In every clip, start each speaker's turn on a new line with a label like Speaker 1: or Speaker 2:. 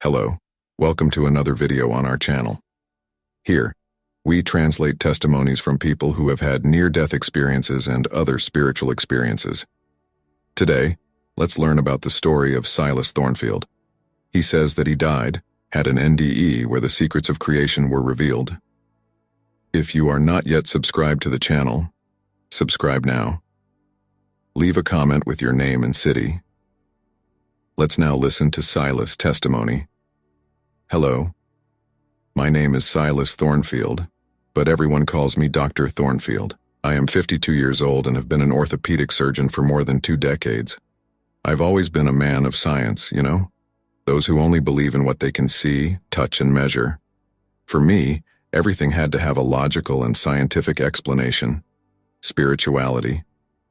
Speaker 1: Hello, welcome to another video on our channel. Here, we translate testimonies from people who have had near-death experiences and other spiritual experiences. Today, let's learn about the story of Silas Thornfield. He says that he died, had an NDE where the secrets of creation were revealed. If you are not yet subscribed to the channel, subscribe now. Leave a comment with your name and city. Let's now listen to Silas' testimony. Hello, my name is Silas Thornfield, but everyone calls me Dr. Thornfield. I am 52 years old and have been an orthopedic surgeon for more than 2 decades. I've always been a man of science, you know? Those who only believe in what they can see, touch, and measure. For me, everything had to have a logical and scientific explanation. Spirituality?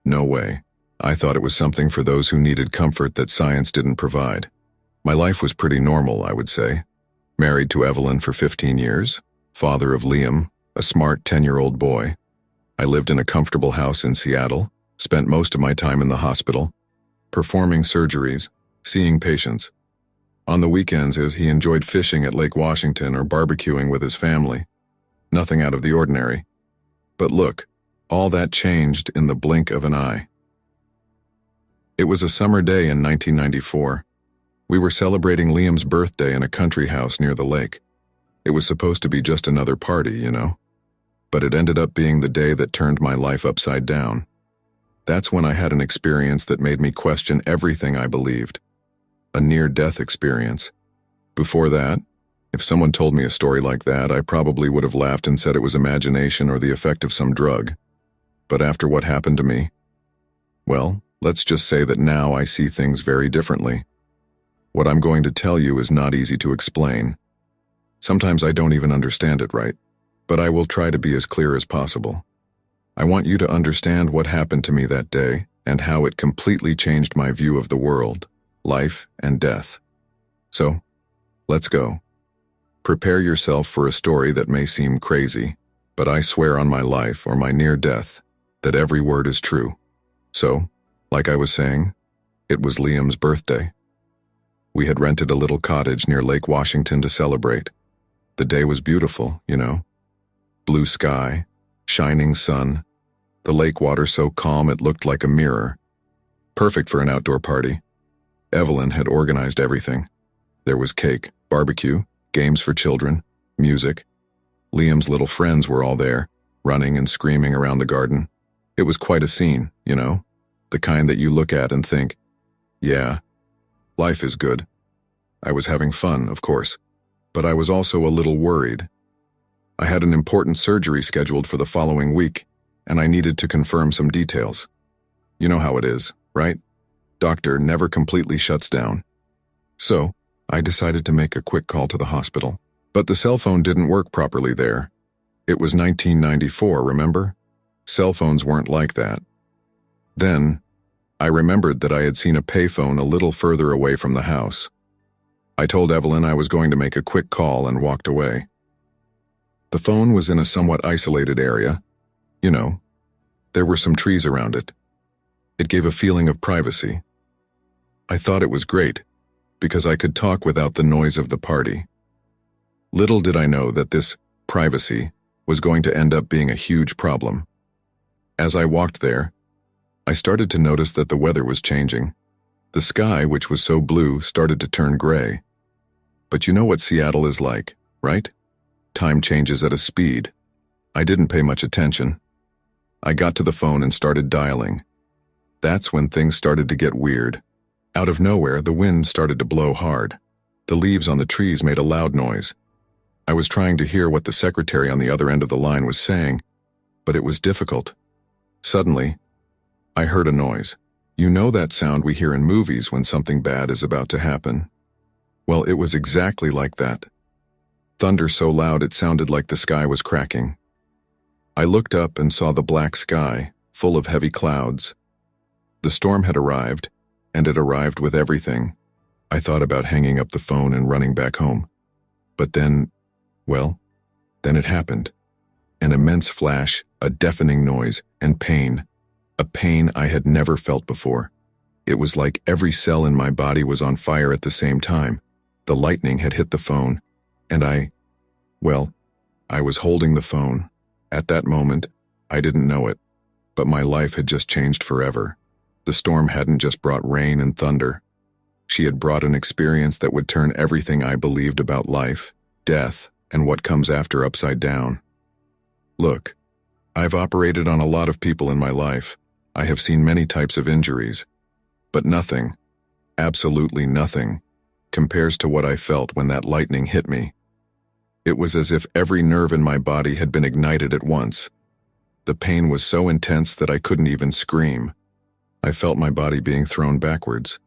Speaker 1: No way. I thought it was something for those who needed comfort that science didn't provide. My life was pretty normal, I would say. Married to Evelyn for 15 years, father of Liam, a smart 10-year-old boy. I lived in a comfortable house in Seattle, spent most of my time in the hospital, performing surgeries, seeing patients. On the weekends, he enjoyed fishing at Lake Washington or barbecuing with his family. Nothing out of the ordinary. But look, all that changed in the blink of an eye. It was a summer day in 1994. We were celebrating Liam's birthday in a country house near the lake. It was supposed to be just another party, you know? But it ended up being the day that turned my life upside down. That's when I had an experience that made me question everything I believed. A near-death experience. Before that, if someone told me a story like that, I probably would have laughed and said it was imagination or the effect of some drug. But after what happened to me, well, let's just say that now I see things very differently. What I'm going to tell you is not easy to explain. Sometimes I don't even understand it right, but I will try to be as clear as possible. I want you to understand what happened to me that day and how it completely changed my view of the world, life, and death. So, let's go. Prepare yourself for a story that may seem crazy, but I swear on my life or my near death that every word is true. So, like I was saying, it was Liam's birthday. We had rented a little cottage near Lake Washington to celebrate. The day was beautiful, you know. Blue sky, shining sun, the lake water so calm it looked like a mirror. Perfect for an outdoor party. Evelyn had organized everything. There was cake, barbecue, games for children, music. Liam's little friends were all there, running and screaming around the garden. It was quite a scene, you know, the kind that you look at and think, yeah, life is good. I was having fun, of course, but I was also a little worried. I had an important surgery scheduled for the following week, and I needed to confirm some details. You know how it is, right? Doctor never completely shuts down. So, I decided to make a quick call to the hospital, but the cell phone didn't work properly there. It was 1994, remember? Cell phones weren't like that. Then, I remembered that I had seen a payphone a little further away from the house. I told Evelyn I was going to make a quick call and walked away. The phone was in a somewhat isolated area. You know, there were some trees around it. It gave a feeling of privacy. I thought it was great, because I could talk without the noise of the party. Little did I know that this privacy was going to end up being a huge problem. As I walked there, I started to notice that the weather was changing. The sky, which was so blue, started to turn gray. But you know what Seattle is like, right? Time changes at a speed. I didn't pay much attention. I got to the phone and started dialing. That's when things started to get weird. Out of nowhere, the wind started to blow hard. The leaves on the trees made a loud noise. I was trying to hear what the secretary on the other end of the line was saying, but it was difficult. Suddenly, I heard a noise. You know that sound we hear in movies when something bad is about to happen? Well, it was exactly like that. Thunder so loud it sounded like the sky was cracking. I looked up and saw the black sky, full of heavy clouds. The storm had arrived, and it arrived with everything. I thought about hanging up the phone and running back home. But then, well, then it happened. An immense flash, a deafening noise, and pain. A pain I had never felt before. It was like every cell in my body was on fire at the same time. The lightning had hit the phone, and well, I was holding the phone. At that moment, I didn't know it, but my life had just changed forever. The storm hadn't just brought rain and thunder. She had brought an experience that would turn everything I believed about life, death, and what comes after upside down. Look, I've operated on a lot of people in my life. I have seen many types of injuries, but nothing, absolutely nothing, compares to what I felt when that lightning hit me. It was as if every nerve in my body had been ignited at once. The pain was so intense that I couldn't even scream. I felt my body being thrown backwards.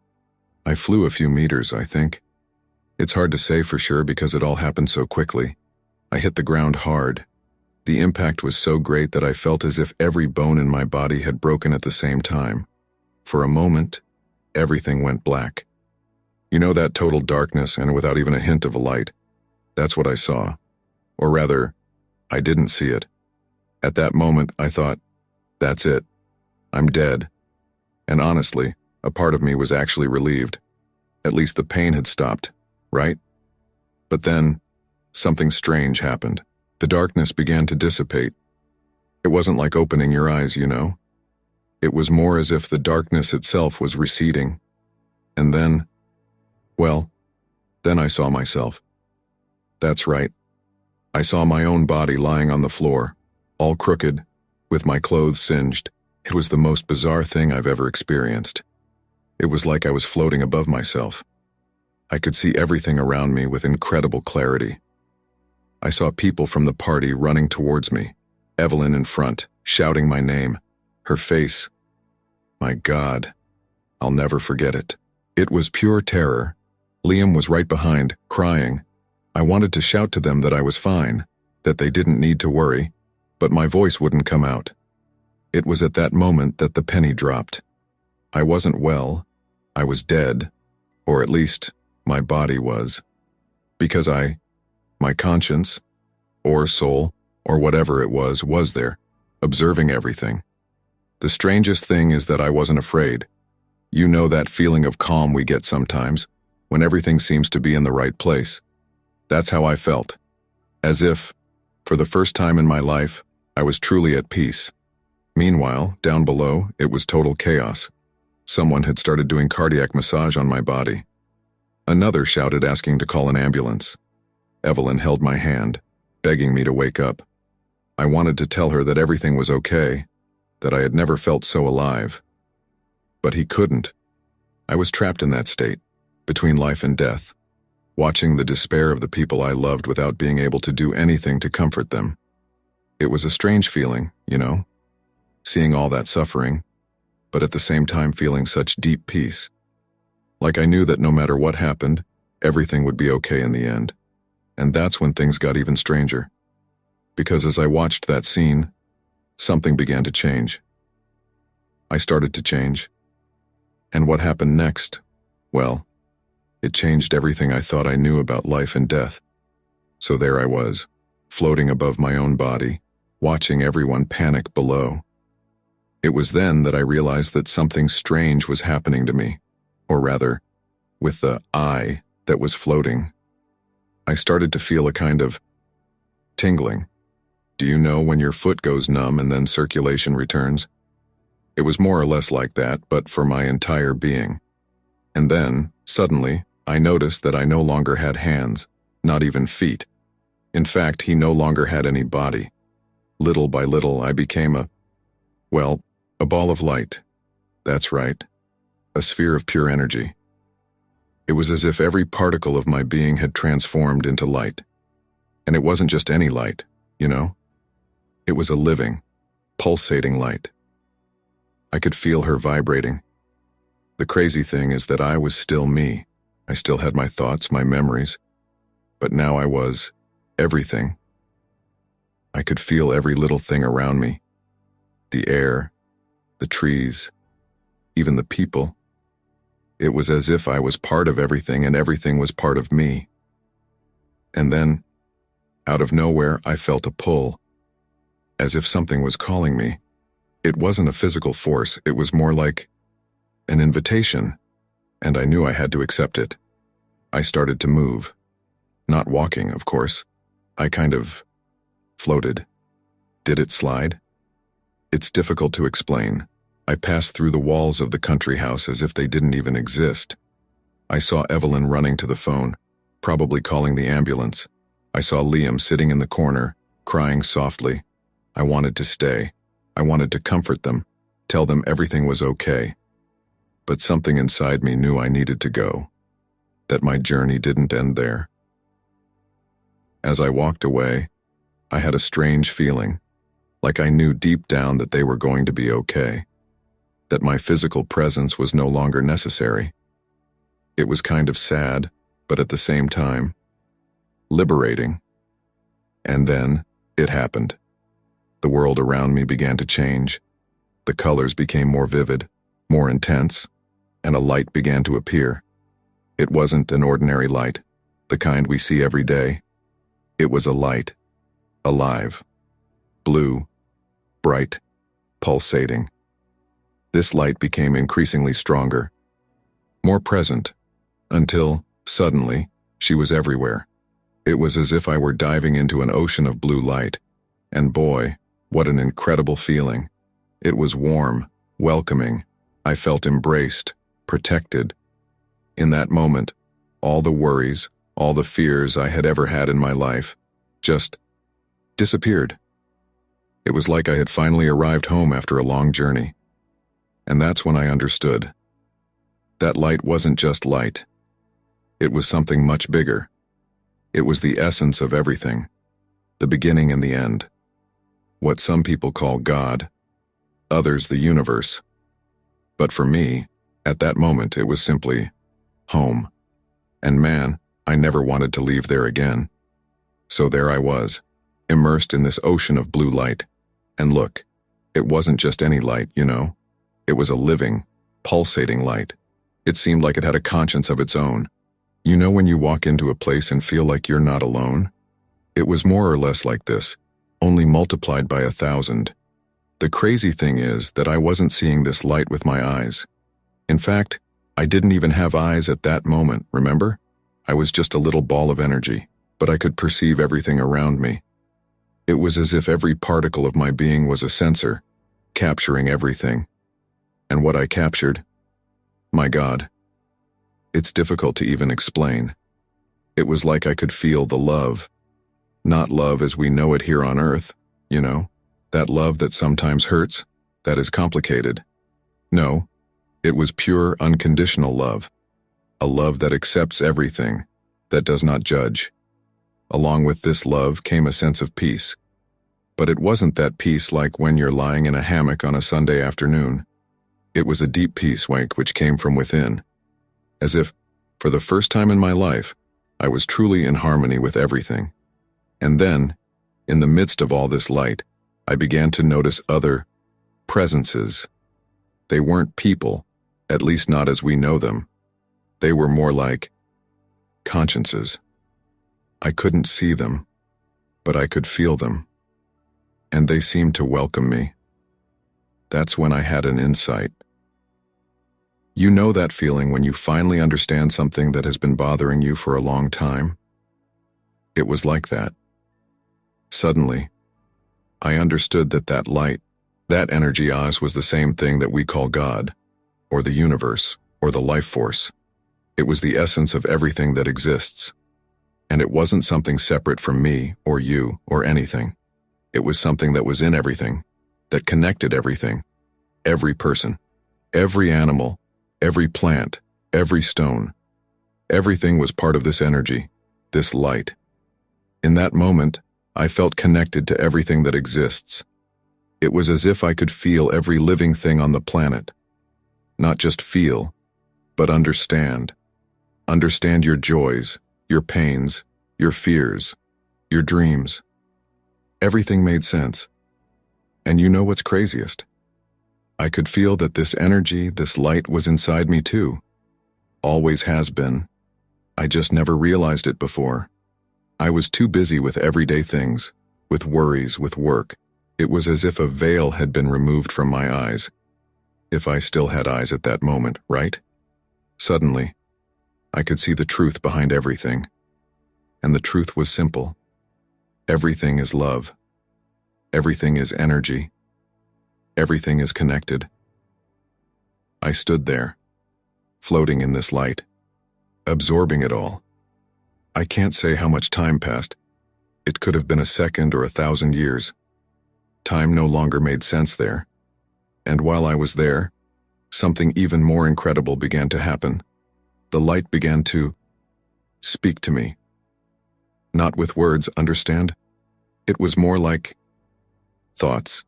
Speaker 1: I flew a few meters, I think. It's hard to say for sure because it all happened so quickly. I hit the ground hard. The impact was so great that I felt as if every bone in my body had broken at the same time. For a moment, everything went black. You know that total darkness and without even a hint of a light? That's what I saw. Or rather, I didn't see it. At that moment, I thought, that's it. I'm dead. And honestly, a part of me was actually relieved. At least the pain had stopped, right? But then, something strange happened. The darkness began to dissipate. It wasn't like opening your eyes, you know? It was more as if the darkness itself was receding. And then, then I saw myself. That's right. I saw my own body lying on the floor, all crooked, with my clothes singed. It was the most bizarre thing I've ever experienced. It was like I was floating above myself. I could see everything around me with incredible clarity. I saw people from the party running towards me, Evelyn in front, shouting my name. Her face, my God, I'll never forget it. It was pure terror. Liam was right behind, crying. I wanted to shout to them that I was fine, that they didn't need to worry, but my voice wouldn't come out. It was at that moment that the penny dropped. I wasn't well. I was dead, or at least my body was. Because my conscience, or soul, or whatever it was there, observing everything. The strangest thing is that I wasn't afraid. You know that feeling of calm we get sometimes, when everything seems to be in the right place. That's how I felt. As if, for the first time in my life, I was truly at peace. Meanwhile, down below, it was total chaos. Someone had started doing cardiac massage on my body. Another shouted asking to call an ambulance. Evelyn held my hand, begging me to wake up. I wanted to tell her that everything was okay, that I had never felt so alive. But he couldn't. I was trapped in that state, between life and death, watching the despair of the people I loved without being able to do anything to comfort them. It was a strange feeling, you know, seeing all that suffering, but at the same time feeling such deep peace. Like I knew that no matter what happened, everything would be okay in the end. And that's when things got even stranger. Because as I watched that scene, something began to change. I started to change. And what happened next? Well, it changed everything I thought I knew about life and death. So there I was, floating above my own body, watching everyone panic below. It was then that I realized that something strange was happening to me, or rather, with the I that was floating. I started to feel a kind of tingling. Do you know when your foot goes numb and then circulation returns? It was more or less like that, but for my entire being. And then, suddenly, I noticed that I no longer had hands, not even feet. In fact, he no longer had any body. Little by little, I became a ball of light. That's right, a sphere of pure energy. It was as if every particle of my being had transformed into light. And it wasn't just any light, you know? It was a living, pulsating light. I could feel her vibrating. The crazy thing is that I was still me. I still had my thoughts, my memories. But now I was everything. I could feel every little thing around me. The air, the trees, even the people. It was as if I was part of everything and everything was part of me. And then, out of nowhere, I felt a pull, as if something was calling me. It wasn't a physical force, it was more like an invitation, and I knew I had to accept it. I started to move. Not walking, of course. I kind of floated. Did it slide? It's difficult to explain. I passed through the walls of the country house as if they didn't even exist. I saw Evelyn running to the phone, probably calling the ambulance. I saw Liam sitting in the corner, crying softly. I wanted to stay. I wanted to comfort them, tell them everything was okay. But something inside me knew I needed to go, that my journey didn't end there. As I walked away, I had a strange feeling, like I knew deep down that they were going to be okay, that my physical presence was no longer necessary. It was kind of sad, but at the same time, liberating. And then, it happened. The world around me began to change. The colors became more vivid, more intense, and a light began to appear. It wasn't an ordinary light, the kind we see every day. It was a light, alive, blue, bright, pulsating. This light became increasingly stronger, more present, until, suddenly, she was everywhere. It was as if I were diving into an ocean of blue light, and boy, what an incredible feeling. It was warm, welcoming. I felt embraced, protected. In that moment, all the worries, all the fears I had ever had in my life, just disappeared. It was like I had finally arrived home after a long journey. And that's when I understood. That light wasn't just light. It was something much bigger. It was the essence of everything, the beginning and the end. What some people call God, others the universe. But for me, at that moment it was simply home. And man, I never wanted to leave there again. So there I was, immersed in this ocean of blue light. And look, it wasn't just any light, you know. It was a living, pulsating light. It seemed like it had a conscience of its own. You know when you walk into a place and feel like you're not alone? It was more or less like this, only multiplied by 1,000. The crazy thing is that I wasn't seeing this light with my eyes. In fact, I didn't even have eyes at that moment, remember? I was just a little ball of energy, but I could perceive everything around me. It was as if every particle of my being was a sensor, capturing everything. And what I captured? My God. It's difficult to even explain. It was like I could feel the love. Not love as we know it here on earth, you know, that love that sometimes hurts, that is complicated. No, it was pure, unconditional love. A love that accepts everything, that does not judge. Along with this love came a sense of peace. But it wasn't that peace like when you're lying in a hammock on a Sunday afternoon. It was a deep peace, which came from within. As if, for the first time in my life, I was truly in harmony with everything. And then, in the midst of all this light, I began to notice other presences. They weren't people, at least not as we know them. They were more like consciences. I couldn't see them, but I could feel them. And they seemed to welcome me. That's when I had an insight. You know that feeling when you finally understand something that has been bothering you for a long time? It was like that. Suddenly, I understood that light, that energy Oz was the same thing that we call God, or the universe, or the life force. It was the essence of everything that exists. And it wasn't something separate from me, or you, or anything. It was something that was in everything, that connected everything, every person, every animal, every plant, every stone. Everything was part of this energy, this light. In that moment, I felt connected to everything that exists. It was as if I could feel every living thing on the planet. Not just feel, but understand. Understand your joys, your pains, your fears, your dreams. Everything made sense. And you know what's craziest? I could feel that this energy, this light was inside me too. Always has been. I just never realized it before. I was too busy with everyday things, with worries, with work. It was as if a veil had been removed from my eyes. If I still had eyes at that moment, right? Suddenly, I could see the truth behind everything. And the truth was simple. Everything is love. Everything is energy. Everything is connected. I stood there, floating in this light, absorbing it all. I can't say how much time passed. It could have been a second or 1,000 years. Time no longer made sense there. And while I was there, something even more incredible began to happen. The light began to speak to me. Not with words, understand? It was more like thoughts,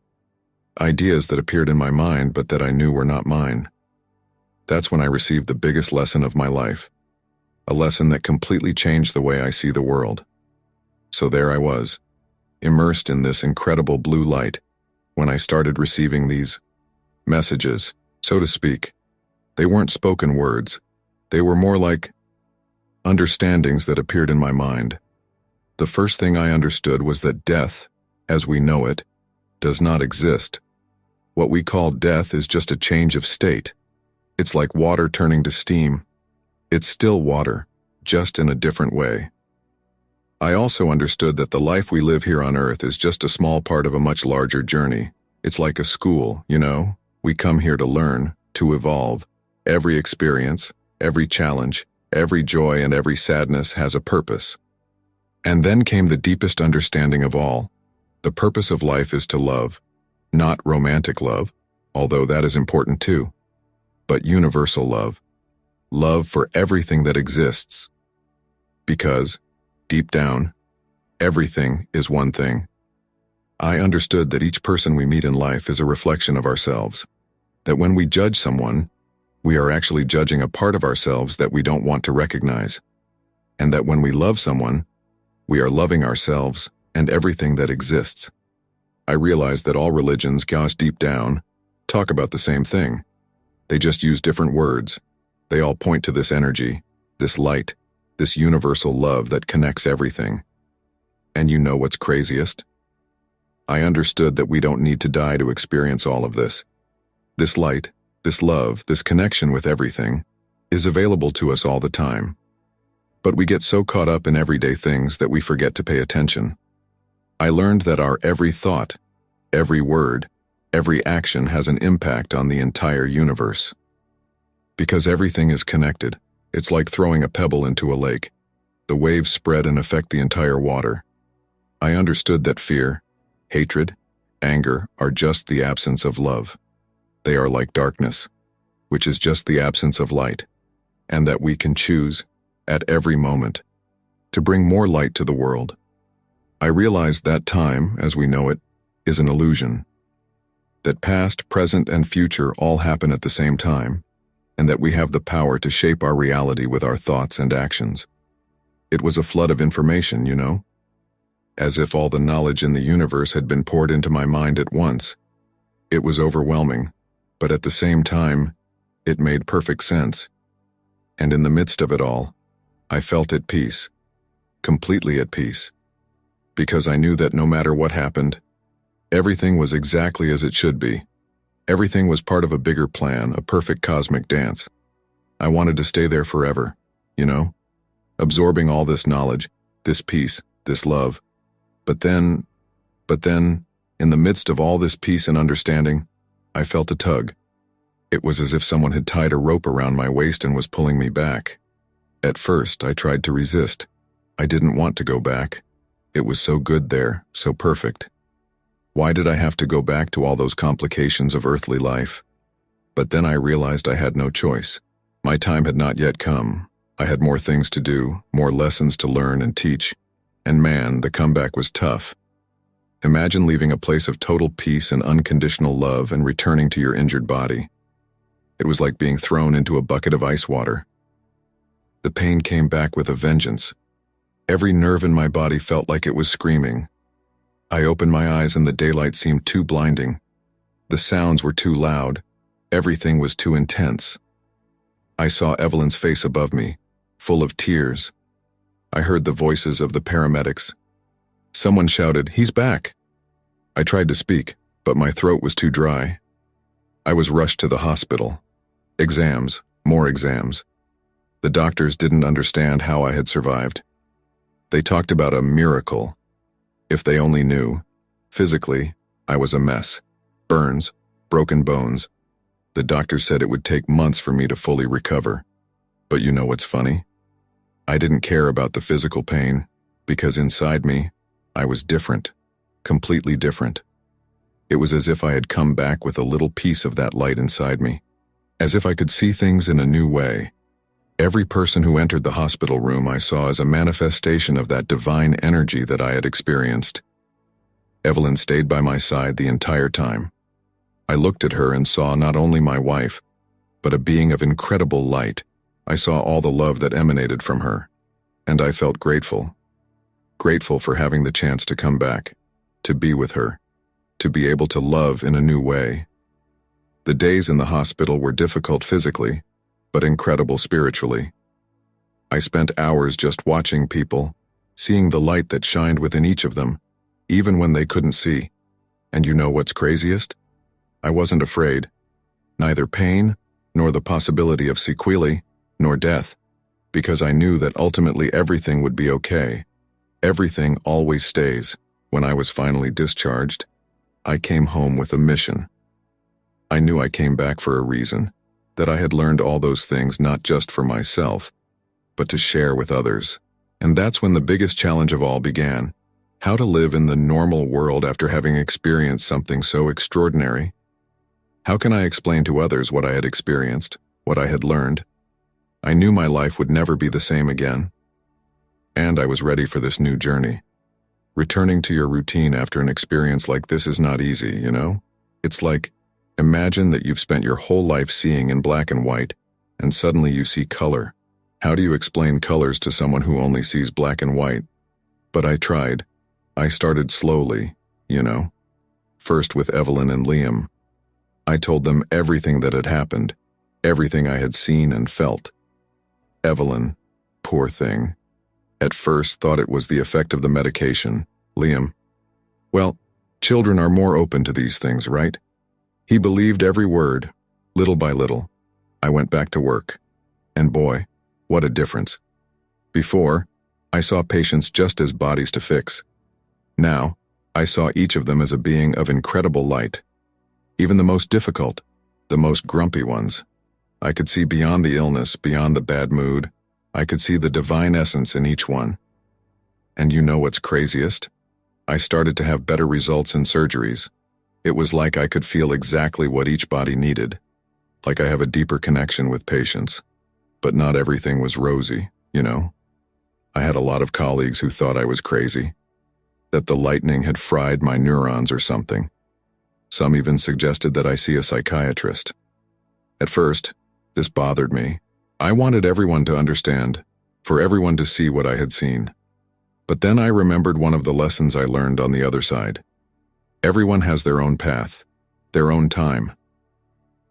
Speaker 1: ideas that appeared in my mind but that I knew were not mine. That's when I received the biggest lesson of my life, a lesson that completely changed the way I see the world. So there I was, immersed in this incredible blue light, when I started receiving these messages, so to speak. They weren't spoken words. They were more like understandings that appeared in my mind. The first thing I understood was that death, as we know it, does not exist. What we call death is just a change of state. It's like water turning to steam. It's still water, just in a different way. I also understood that the life we live here on Earth is just a small part of a much larger journey. It's like a school, you know? We come here to learn, to evolve. Every experience, every challenge, every joy and every sadness has a purpose. And then came the deepest understanding of all. The purpose of life is to love. Not romantic love, although that is important too, but universal love. Love for everything that exists. Because, deep down, everything is one thing. I understood that each person we meet in life is a reflection of ourselves. That when we judge someone, we are actually judging a part of ourselves that we don't want to recognize. And that when we love someone, we are loving ourselves and everything that exists. I realized that all religions, gosh, deep down, talk about the same thing. They just use different words. They all point to this energy, this light, this universal love that connects everything. And you know what's craziest? I understood that we don't need to die to experience all of this. This light, this love, this connection with everything, is available to us all the time. But we get so caught up in everyday things that we forget to pay attention. I learned that our every thought, every word, every action has an impact on the entire universe. Because everything is connected, it's like throwing a pebble into a lake. The waves spread and affect the entire water. I understood that fear, hatred, anger are just the absence of love. They are like darkness, which is just the absence of light, and that we can choose, at every moment, to bring more light to the world. I realized that time, as we know it, is an illusion. That past, present, and future all happen at the same time, and that we have the power to shape our reality with our thoughts and actions. It was a flood of information, you know? As if all the knowledge in the universe had been poured into my mind at once. It was overwhelming, but at the same time, it made perfect sense. And in the midst of it all, I felt at peace, completely at peace. Because I knew that no matter what happened, everything was exactly as it should be. Everything was part of a bigger plan, a perfect cosmic dance. I wanted to stay there forever, you know? Absorbing all this knowledge, this peace, this love. But then, in the midst of all this peace and understanding, I felt a tug. It was as if someone had tied a rope around my waist and was pulling me back. At first, I tried to resist. I didn't want to go back. It was so good there, so perfect. Why did I have to go back to all those complications of earthly life? But then I realized I had no choice. My time had not yet come. I had more things to do, more lessons to learn and teach. And man, the comeback was tough. Imagine leaving a place of total peace and unconditional love and returning to your injured body. It was like being thrown into a bucket of ice water. The pain came back with a vengeance. Every nerve in my body felt like it was screaming. I opened my eyes and the daylight seemed too blinding. The sounds were too loud. Everything was too intense. I saw Evelyn's face above me, full of tears. I heard the voices of the paramedics. Someone shouted, "He's back!" I tried to speak, but my throat was too dry. I was rushed to the hospital. Exams, more exams. The doctors didn't understand how I had survived. They talked about a miracle. If they only knew. Physically, I was a mess. Burns, broken bones. The doctor said it would take months for me to fully recover. But you know what's funny? I didn't care about the physical pain, because inside me, I was different, completely different. It was as if I had come back with a little piece of that light inside me, as if I could see things in a new way. Every person who entered the hospital room I saw as a manifestation of that divine energy that I had experienced. Evelyn stayed by my side the entire time. I looked at her and saw not only my wife, but a being of incredible light. I saw all the love that emanated from her, and I felt grateful. Grateful for having the chance to come back, to be with her, to be able to love in a new way. The days in the hospital were difficult physically, but incredible spiritually. I spent hours just watching people, seeing the light that shined within each of them, even when they couldn't see. And you know what's craziest? I wasn't afraid. Neither pain, nor the possibility of sequelae, nor death, because I knew that ultimately everything would be okay. Everything always stays. When I was finally discharged, I came home with a mission. I knew I came back for a reason, that I had learned all those things not just for myself, but to share with others. And that's when the biggest challenge of all began. How to live in the normal world after having experienced something so extraordinary. How can I explain to others what I had experienced, what I had learned? I knew my life would never be the same again. And I was ready for this new journey. Returning to your routine after an experience like this is not easy, you know? It's like, imagine that you've spent your whole life seeing in black and white, and suddenly you see color. How do you explain colors to someone who only sees black and white? But I tried. I started slowly, you know? First with Evelyn and Liam. I told them everything that had happened, everything I had seen and felt. Evelyn, poor thing, at first thought it was the effect of the medication. Liam, well, children are more open to these things, right? He believed every word. Little by little, I went back to work. And boy, what a difference. Before, I saw patients just as bodies to fix. Now, I saw each of them as a being of incredible light. Even the most difficult, the most grumpy ones. I could see beyond the illness, beyond the bad mood. I could see the divine essence in each one. And you know what's craziest? I started to have better results in surgeries. It was like I could feel exactly what each body needed. Like I have a deeper connection with patients. But not everything was rosy, you know? I had a lot of colleagues who thought I was crazy. That the lightning had fried my neurons or something. Some even suggested that I see a psychiatrist. At first, this bothered me. I wanted everyone to understand, for everyone to see what I had seen. But then I remembered one of the lessons I learned on the other side. Everyone has their own path, their own time.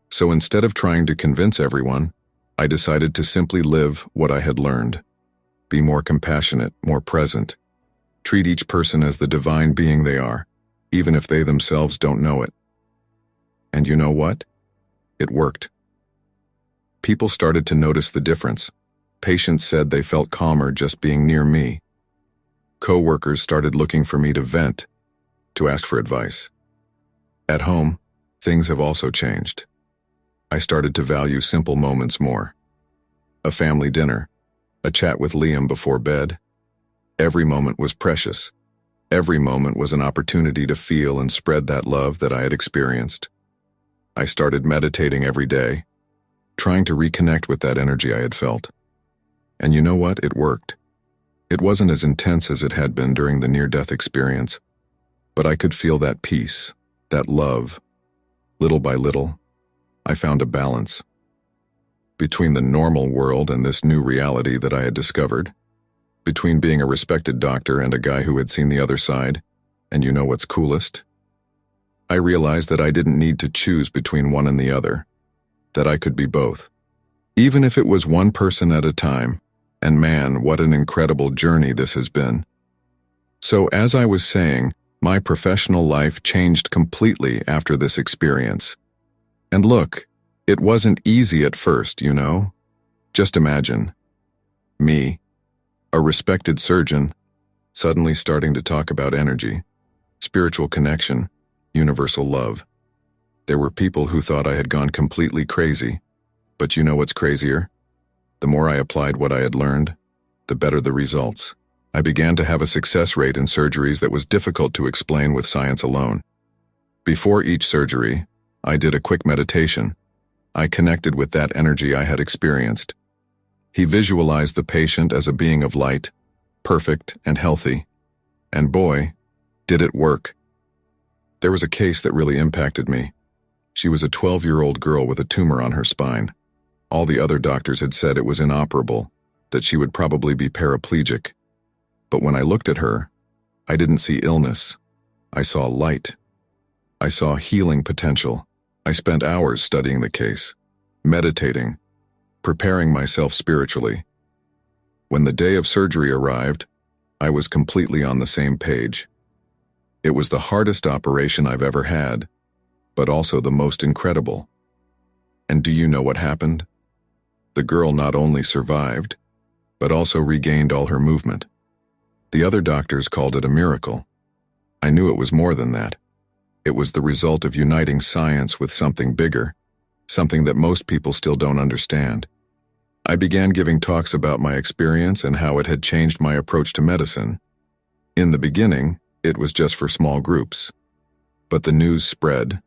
Speaker 1: So instead of trying to convince everyone, I decided to simply live what I had learned. Be more compassionate, more present. Treat each person as the divine being they are, even if they themselves don't know it. And you know what? It worked. People started to notice the difference. Patients said they felt calmer just being near me. Co-workers started looking for me to vent, to ask for advice. At home, things have also changed. I started to value simple moments more. A family dinner, a chat with Liam before bed. Every moment was precious. Every moment was an opportunity to feel and spread that love that I had experienced. I started meditating every day, trying to reconnect with that energy I had felt. And you know what? It worked. It wasn't as intense as it had been during the near-death experience, but I could feel that peace, that love. Little by little, I found a balance between the normal world and this new reality that I had discovered, between being a respected doctor and a guy who had seen the other side. And you know what's coolest? I realized that I didn't need to choose between one and the other, that I could be both, even if it was one person at a time. And man, what an incredible journey this has been. So as I was saying, my professional life changed completely after this experience. And look, it wasn't easy at first, you know? Just imagine, Me, a respected surgeon, suddenly starting to talk about energy, spiritual connection, universal love. There were people who thought I had gone completely crazy, but you know what's crazier? The more I applied what I had learned, the better the results. I began to have a success rate in surgeries that was difficult to explain with science alone. Before each surgery, I did a quick meditation. I connected with that energy I had experienced. He visualized the patient as a being of light, perfect and healthy. And boy, did it work. There was a case that really impacted me. She was a 12-year-old girl with a tumor on her spine. All the other doctors had said it was inoperable, that she would probably be paraplegic. But when I looked at her, I didn't see illness. I saw light. I saw healing potential. I spent hours studying the case, meditating, preparing myself spiritually. When the day of surgery arrived, I was completely on the same page. It was the hardest operation I've ever had, but also the most incredible. And do you know what happened? The girl not only survived, but also regained all her movement. The other doctors called it a miracle. I knew it was more than that. It was the result of uniting science with something bigger, something that most people still don't understand. I began giving talks about my experience and how it had changed my approach to medicine. In the beginning, it was just for small groups. But the news spread.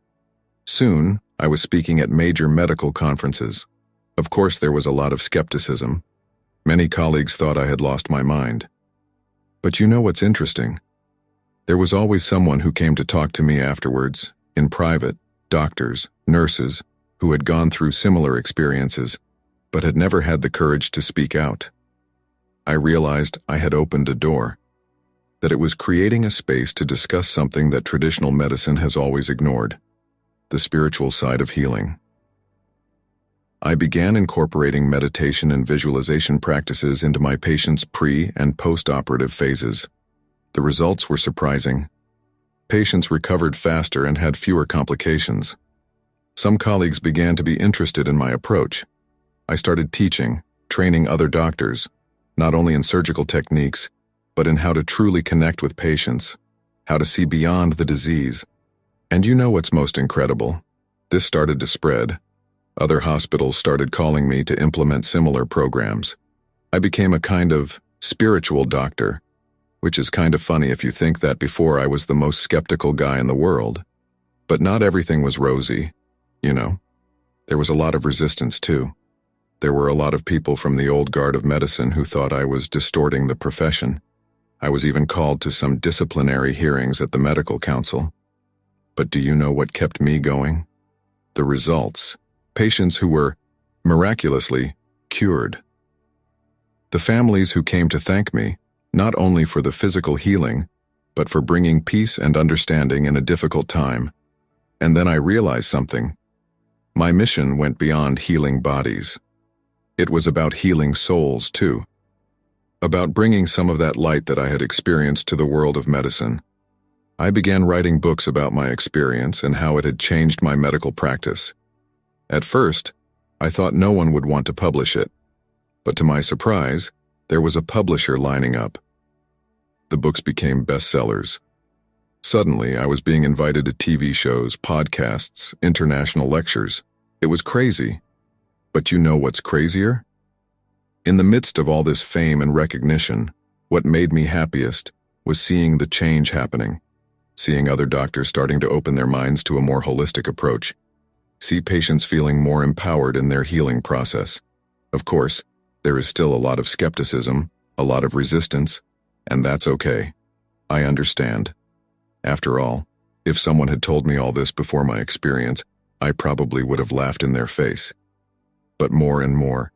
Speaker 1: Soon, I was speaking at major medical conferences. Of course, there was a lot of skepticism. Many colleagues thought I had lost my mind. But you know what's interesting? There was always someone who came to talk to me afterwards, in private, doctors, nurses, who had gone through similar experiences, but had never had the courage to speak out. I realized I had opened a door, that it was creating a space to discuss something that traditional medicine has always ignored, the spiritual side of healing. I began incorporating meditation and visualization practices into my patients' pre- and post-operative phases. The results were surprising. Patients recovered faster and had fewer complications. Some colleagues began to be interested in my approach. I started teaching, training other doctors, not only in surgical techniques, but in how to truly connect with patients, how to see beyond the disease. And you know what's most incredible? This started to spread. Other hospitals started calling me to implement similar programs. I became a kind of spiritual doctor, which is kind of funny if you think that before I was the most skeptical guy in the world. But not everything was rosy, you know. There was a lot of resistance too. There were a lot of people from the old guard of medicine who thought I was distorting the profession. I was even called to some disciplinary hearings at the medical council. But do you know what kept me going? The results. Patients who were, miraculously, cured. The families who came to thank me, not only for the physical healing, but for bringing peace and understanding in a difficult time. And then I realized something. My mission went beyond healing bodies. It was about healing souls, too. About bringing some of that light that I had experienced to the world of medicine. I began writing books about my experience and how it had changed my medical practice. At first, I thought no one would want to publish it. But to my surprise, there was a publisher lining up. The books became bestsellers. Suddenly, I was being invited to TV shows, podcasts, international lectures. It was crazy. But you know what's crazier? In the midst of all this fame and recognition, what made me happiest was seeing the change happening, seeing other doctors starting to open their minds to a more holistic approach, see patients feeling more empowered in their healing process. Of course, there is still a lot of skepticism, a lot of resistance, and that's okay. I understand. After all, if someone had told me all this before my experience, I probably would have laughed in their face. But more and more,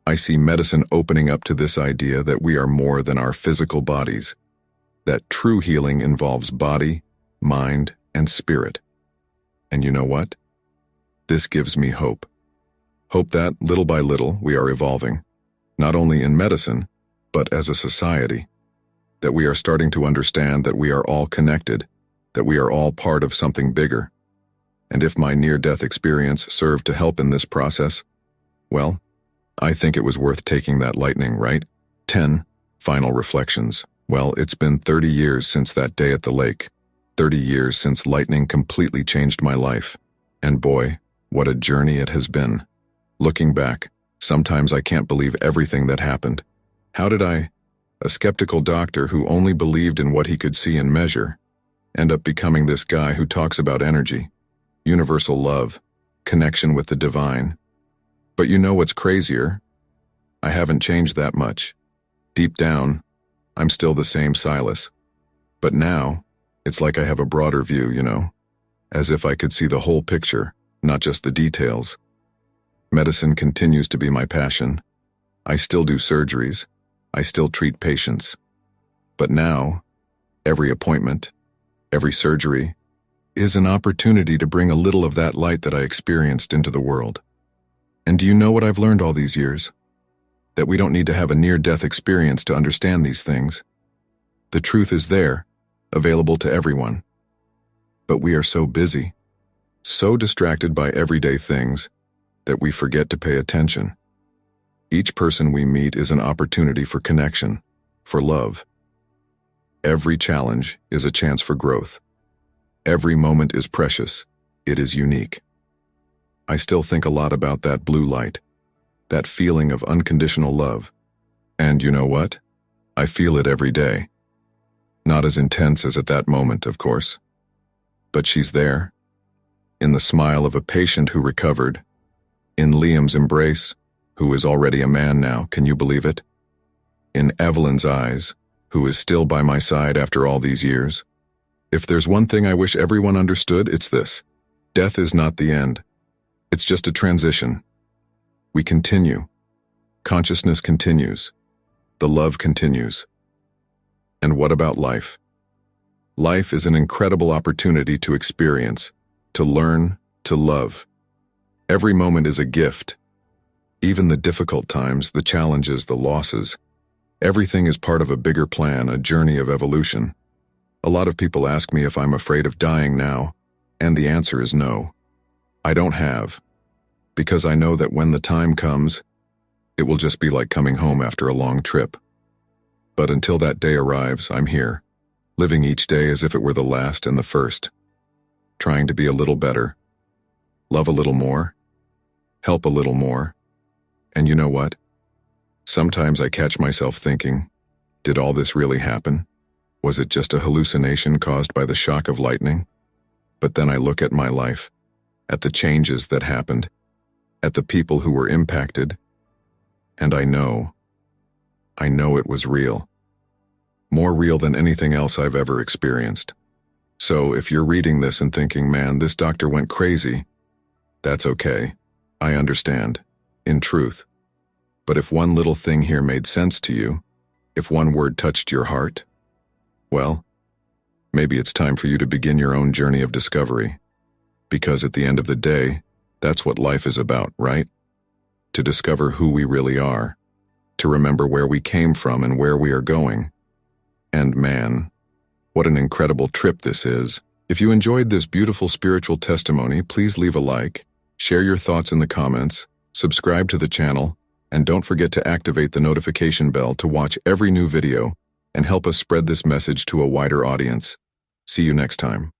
Speaker 1: I see medicine opening up to this idea that we are more than our physical bodies, that true healing involves body, mind, and spirit. And you know what? This gives me hope. Hope that, little by little, we are evolving, not only in medicine, but as a society. That we are starting to understand that we are all connected, that we are all part of something bigger. And if my near-death experience served to help in this process, well, I think it was worth taking that lightning, right? 10. Final reflections. Well, it's been 30 years since that day at the lake. 30 years since lightning completely changed my life. And boy, what a journey it has been. Looking back, sometimes I can't believe everything that happened. How did I, a skeptical doctor who only believed in what he could see and measure, end up becoming this guy who talks about energy, universal love, connection with the divine? But you know what's crazier? I haven't changed that much. Deep down, I'm still the same Silas. But now, it's like I have a broader view, as if I could see the whole picture, not just the details. Medicine continues to be my passion. I still do surgeries. I still treat patients. But now, every appointment, every surgery, is an opportunity to bring a little of that light that I experienced into the world. And do you know what I've learned all these years? That we don't need to have a near-death experience to understand these things. The truth is there, available to everyone. But we are so busy, so distracted by everyday things, that we forget to pay attention. Each person we meet is an opportunity for connection, for love. Every challenge is a chance for growth. Every moment is precious. It is unique. I still think a lot about that blue light, that feeling of unconditional love. And you know what? I feel it every day. Not as intense as at that moment, of course. But she's there. In the smile of a patient who recovered. In Liam's embrace, who is already a man now, can you believe it? In Evelyn's eyes, who is still by my side after all these years. If there's one thing I wish everyone understood, it's this. Death is not the end. It's just a transition. We continue. Consciousness continues. The love continues. And what about life? Life is an incredible opportunity to experience, to learn, to love. Every moment is a gift. Even the difficult times, the challenges, the losses. Everything is part of a bigger plan, a journey of evolution. A lot of people ask me if I'm afraid of dying now, and the answer is no. I don't have. Because I know that when the time comes, it will just be like coming home after a long trip. But until that day arrives, I'm here, living each day as if it were the last and the first, trying to be a little better, love a little more, help a little more. And you know what? Sometimes I catch myself thinking, did all this really happen? Was it just a hallucination caused by the shock of lightning? But then I look at my life, at the changes that happened, at the people who were impacted, and I know it was real. More real than anything else I've ever experienced. So if you're reading this and thinking, man, this doctor went crazy, that's okay. I understand, in truth. But if one little thing here made sense to you, if one word touched your heart, well, maybe it's time for you to begin your own journey of discovery. Because at the end of the day, that's what life is about, right? To discover who we really are, to remember where we came from and where we are going. And man, what an incredible trip this is. If you enjoyed this beautiful spiritual testimony, please leave a like, share your thoughts in the comments, subscribe to the channel, and don't forget to activate the notification bell to watch every new video and help us spread this message to a wider audience. See you next time.